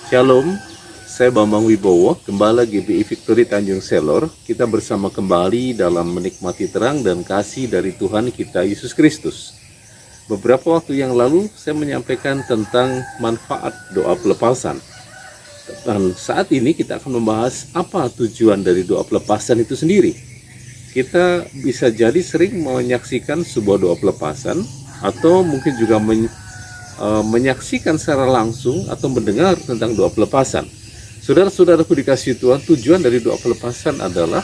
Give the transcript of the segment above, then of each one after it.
Shalom, saya Bambang Wibowo, Gembala GBI Victory Tanjung Selor. Kita bersama kembali dalam menikmati terang dan kasih dari Tuhan kita Yesus Kristus. Beberapa waktu yang lalu saya menyampaikan tentang manfaat doa pelepasan. Dan saat ini kita akan membahas apa tujuan dari doa pelepasan itu sendiri. Kita bisa jadi sering menyaksikan sebuah doa pelepasan atau mungkin juga menyaksikan secara langsung atau mendengar tentang doa pelepasan. Saudara-saudaraku dikasihi Tuhan, tujuan dari doa pelepasan adalah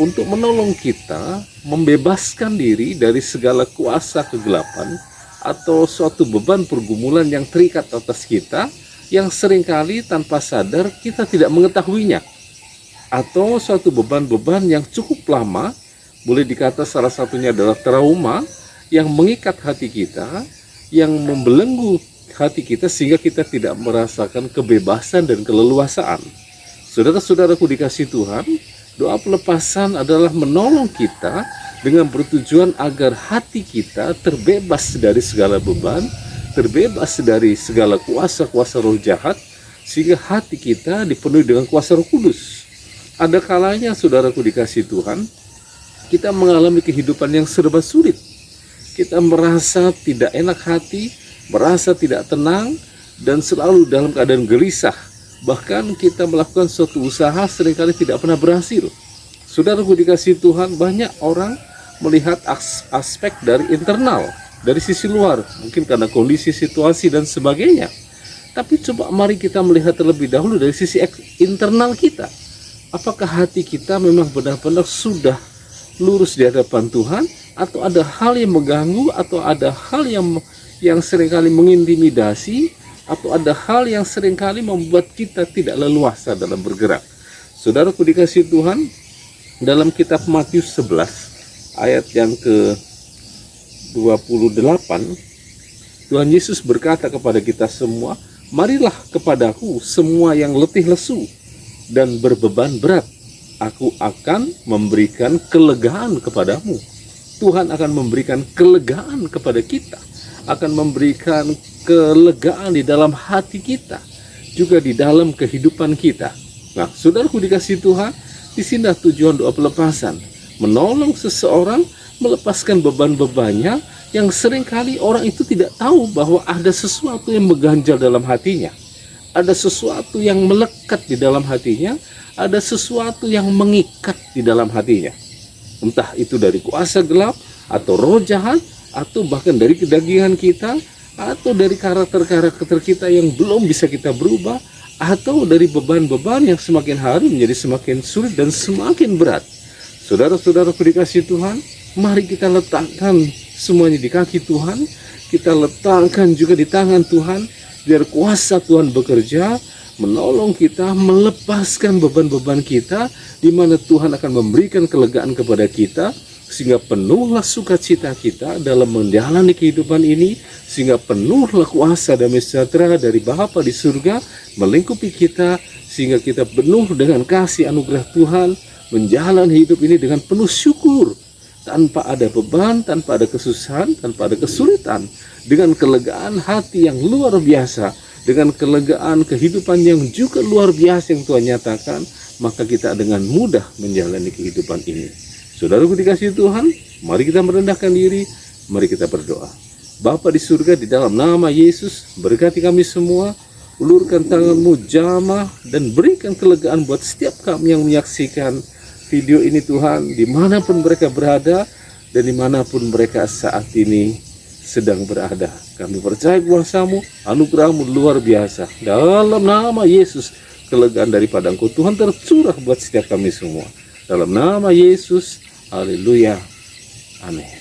untuk menolong kita membebaskan diri dari segala kuasa kegelapan atau suatu beban pergumulan yang terikat atas kita yang seringkali tanpa sadar kita tidak mengetahuinya, atau suatu beban-beban yang cukup lama, boleh dikata salah satunya adalah trauma yang mengikat hati kita, yang membelenggu hati kita sehingga kita tidak merasakan kebebasan dan keleluasaan. Saudara-saudaraku dikasihi Tuhan, doa pelepasan adalah menolong kita dengan bertujuan agar hati kita terbebas dari segala beban, terbebas dari segala kuasa-kuasa roh jahat, sehingga hati kita dipenuhi dengan kuasa Roh Kudus. Ada kalanya, saudaraku dikasihi Tuhan, kita mengalami kehidupan yang serba sulit. Kita merasa tidak enak hati, merasa tidak tenang, dan selalu dalam keadaan gelisah. Bahkan kita melakukan suatu usaha seringkali tidak pernah berhasil. Saudaraku dikasihi Tuhan, banyak orang melihat aspek dari internal, dari sisi luar, mungkin karena kondisi, situasi, dan sebagainya. Tapi coba mari kita melihat terlebih dahulu dari sisi internal kita. Apakah hati kita memang benar-benar sudah lurus di hadapan Tuhan, atau ada hal yang mengganggu, atau ada hal yang seringkali mengintimidasi, atau ada hal yang seringkali membuat kita tidak leluasa dalam bergerak. Saudaraku dikasihi Tuhan, dalam kitab Matius 11 ayat yang ke-28, Tuhan Yesus berkata kepada kita semua, "Marilah kepadaku semua yang letih lesu dan berbeban berat, Aku akan memberikan kelegaan kepadamu." Tuhan akan memberikan kelegaan kepada kita, akan memberikan kelegaan di dalam hati kita, juga di dalam kehidupan kita. Nah, saudaraku dikasihi Tuhan, di sini tujuan doa pelepasan, menolong seseorang melepaskan beban-bebannya yang seringkali orang itu tidak tahu bahwa ada sesuatu yang mengganjal dalam hatinya, ada sesuatu yang melekat di dalam hatinya, ada sesuatu yang mengikat di dalam hatinya. Entah itu dari kuasa gelap, atau roh jahat, atau bahkan dari kedagingan kita, atau dari karakter-karakter kita yang belum bisa kita berubah, atau dari beban-beban yang semakin hari menjadi semakin sulit dan semakin berat. Saudara-saudaraku dikasihi Tuhan, mari kita letakkan semuanya di kaki Tuhan, kita letakkan juga di tangan Tuhan, biar kuasa Tuhan bekerja, menolong kita melepaskan beban-beban kita, di mana Tuhan akan memberikan kelegaan kepada kita, sehingga penuhlah sukacita kita dalam menjalani kehidupan ini, sehingga penuhlah kuasa damai sejahtera dari Bapa di surga melingkupi kita, sehingga kita penuh dengan kasih anugerah Tuhan, menjalani hidup ini dengan penuh syukur, tanpa ada beban, tanpa ada kesusahan, tanpa ada kesulitan, dengan kelegaan hati yang luar biasa, dengan kelegaan kehidupan yang juga luar biasa yang Tuhan nyatakan, maka kita dengan mudah menjalani kehidupan ini. Saudaraku dikasihi Tuhan, mari kita merendahkan diri, mari kita berdoa. Bapa di surga, di dalam nama Yesus, berkati kami semua, ulurkan tangan-Mu jamah, dan berikan kelegaan buat setiap kami yang menyaksikan video ini Tuhan, dimanapun mereka berada, dan dimanapun mereka saat ini sedang berada. Kami percaya kuasa-Mu, anugerah-Mu luar biasa. Dalam nama Yesus, kelegaan daripada Engkau Tuhan tercurah buat setiap kami semua. Dalam nama Yesus, haleluya, amin.